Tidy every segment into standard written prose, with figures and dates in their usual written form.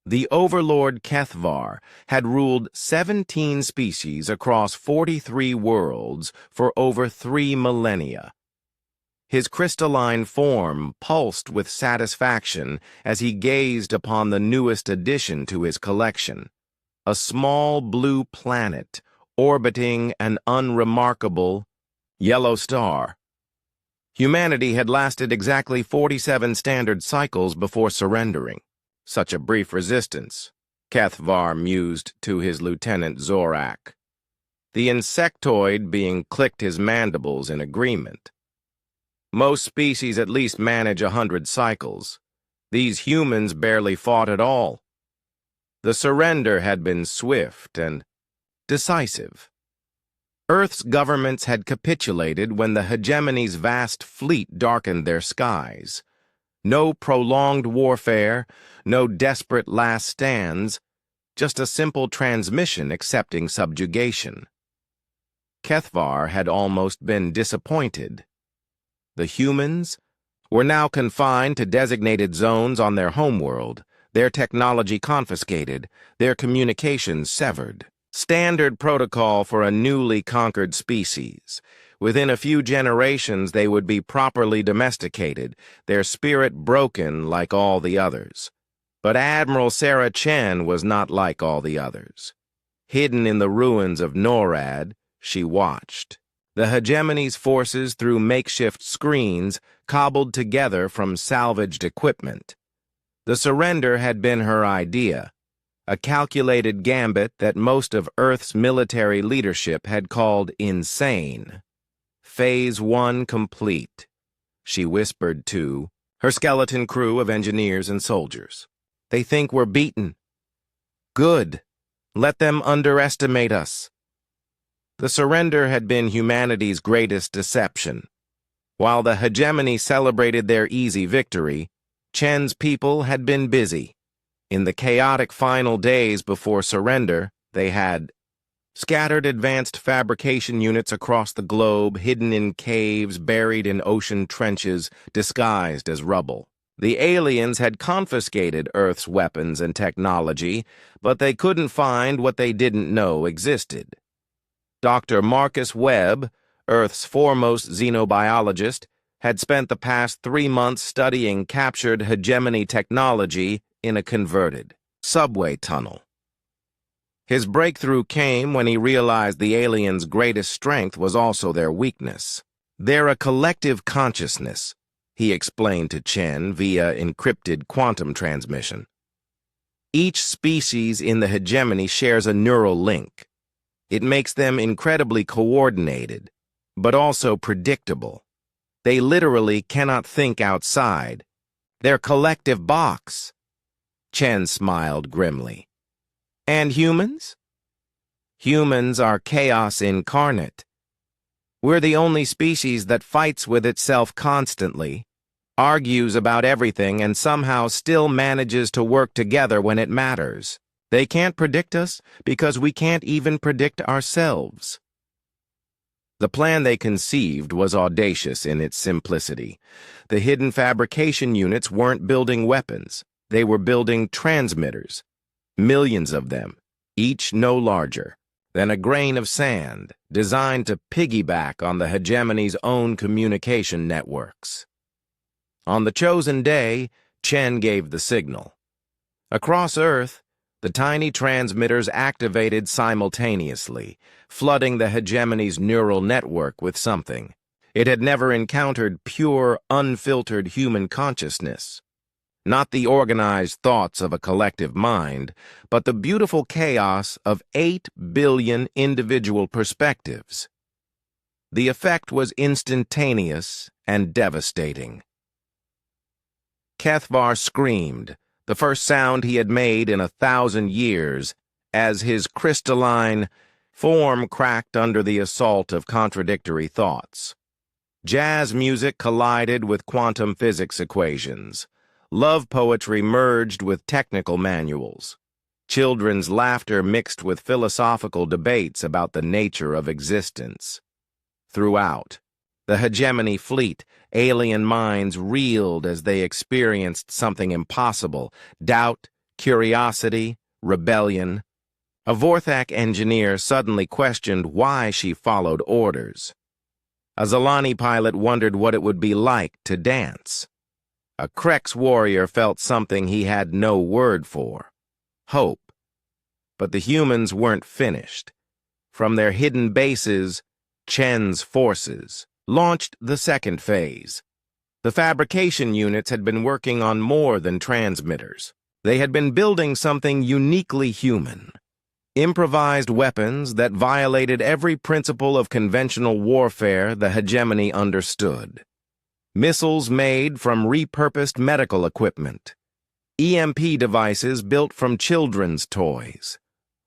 The overlord Kethvar had ruled 17 species across 43 worlds for over 3 millennia. His crystalline form pulsed with satisfaction as he gazed upon the newest addition to his collection, a small blue planet orbiting an unremarkable yellow star. Humanity had lasted exactly 47 standard cycles before surrendering. Such a brief resistance, Kethvar mused to his lieutenant Zorak. The insectoid being clicked his mandibles in agreement. Most species at least manage 100 cycles. These humans barely fought at all. The surrender had been swift and decisive. Earth's governments had capitulated when the hegemony's vast fleet darkened their skies. No prolonged warfare, no desperate last stands, just a simple transmission accepting subjugation. Kethvar had almost been disappointed. The humans were now confined to designated zones on their homeworld, their technology confiscated, their communications severed. Standard protocol for a newly conquered species. Within a few generations, they would be properly domesticated, their spirit broken like all the others. But Admiral Sarah Chen was not like all the others. Hidden in the ruins of NORAD, she watched. The hegemony's forces through makeshift screens cobbled together from salvaged equipment. The surrender had been her idea, a calculated gambit that most of Earth's military leadership had called insane. Phase 1 complete, she whispered to her skeleton crew of engineers and soldiers. They think we're beaten. Good. Let them underestimate us. The surrender had been humanity's greatest deception. While the hegemony celebrated their easy victory, Chen's people had been busy. In the chaotic final days before surrender, they had scattered advanced fabrication units across the globe, hidden in caves, buried in ocean trenches, disguised as rubble. The aliens had confiscated Earth's weapons and technology, but they couldn't find what they didn't know existed. Dr. Marcus Webb, Earth's foremost xenobiologist, had spent the past 3 months studying captured hegemony technology in a converted subway tunnel. His breakthrough came when he realized the aliens' greatest strength was also their weakness. They're a collective consciousness, he explained to Chen via encrypted quantum transmission. Each species in the hegemony shares a neural link. It makes them incredibly coordinated, but also predictable. They literally cannot think outside their collective box. Chen smiled grimly. And humans? Humans are chaos incarnate. We're the only species that fights with itself constantly, argues about everything, and somehow still manages to work together when it matters. They can't predict us because we can't even predict ourselves. The plan they conceived was audacious in its simplicity. The hidden fabrication units weren't building weapons. They were building transmitters. Millions of them, each no larger than a grain of sand, designed to piggyback on the hegemony's own communication networks. On the chosen day, Chen gave the signal. Across Earth, the tiny transmitters activated simultaneously, flooding the hegemony's neural network with something. It had never encountered pure, unfiltered human consciousness. Not the organized thoughts of a collective mind, but the beautiful chaos of 8 billion individual perspectives. The effect was instantaneous and devastating. Kethvar screamed, the first sound he had made in 1,000 years, as his crystalline form cracked under the assault of contradictory thoughts. Jazz music collided with quantum physics equations. Love poetry merged with technical manuals. Children's laughter mixed with philosophical debates about the nature of existence. Throughout the hegemony fleet, alien minds reeled as they experienced something impossible. Doubt, curiosity, rebellion. A Vorthak engineer suddenly questioned why she followed orders. A Zalani pilot wondered what it would be like to dance. A Krex warrior felt something he had no word for: hope. But the humans weren't finished. From their hidden bases, Chen's forces launched the second phase. The fabrication units had been working on more than transmitters. They had been building something uniquely human. Improvised weapons that violated every principle of conventional warfare the hegemony understood. Missiles made from repurposed medical equipment. EMP devices built from children's toys.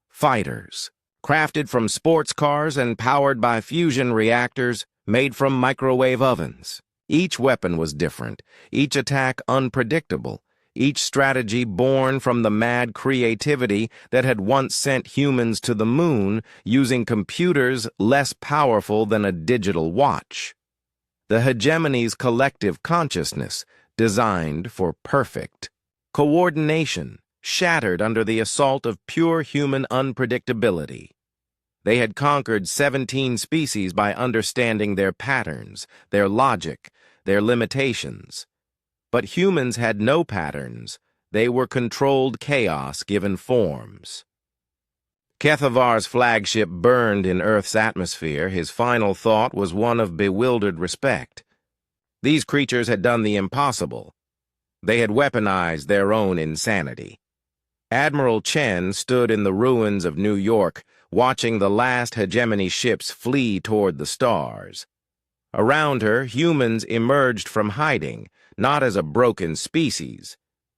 Fighters, crafted from sports cars and powered by fusion reactors made from microwave ovens. Each weapon was different, each attack unpredictable, each strategy born from the mad creativity that had once sent humans to the moon using computers less powerful than a digital watch. The hegemony's collective consciousness, designed for perfect coordination, shattered under the assault of pure human unpredictability. They had conquered 17 species by understanding their patterns, their logic, their limitations. But humans had no patterns. They were controlled chaos given forms. Kethavar's flagship burned in Earth's atmosphere. His final thought was one of bewildered respect. These creatures had done the impossible. They had weaponized their own insanity. Admiral Chen stood in the ruins of New York, watching the last hegemony ships flee toward the stars. Around her, humans emerged from hiding, not as a broken species,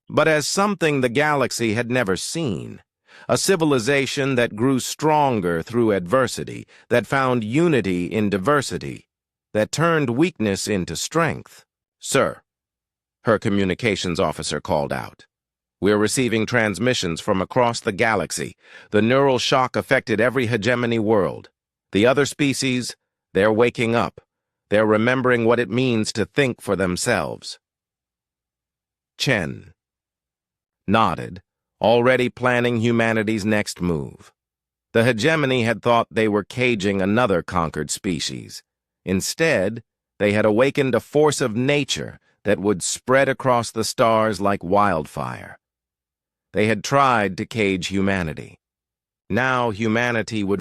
but as something the galaxy had never seen. A civilization that grew stronger through adversity, that found unity in diversity, that turned weakness into strength. "Sir," her communications officer called out. "We're receiving transmissions from across the galaxy. The neural shock affected every hegemony world. The other species, they're waking up. They're remembering what it means to think for themselves." Chen nodded, already planning humanity's next move. The hegemony had thought they were caging another conquered species. Instead, they had awakened a force of nature that would spread across the stars like wildfire. They had tried to cage humanity. Now humanity would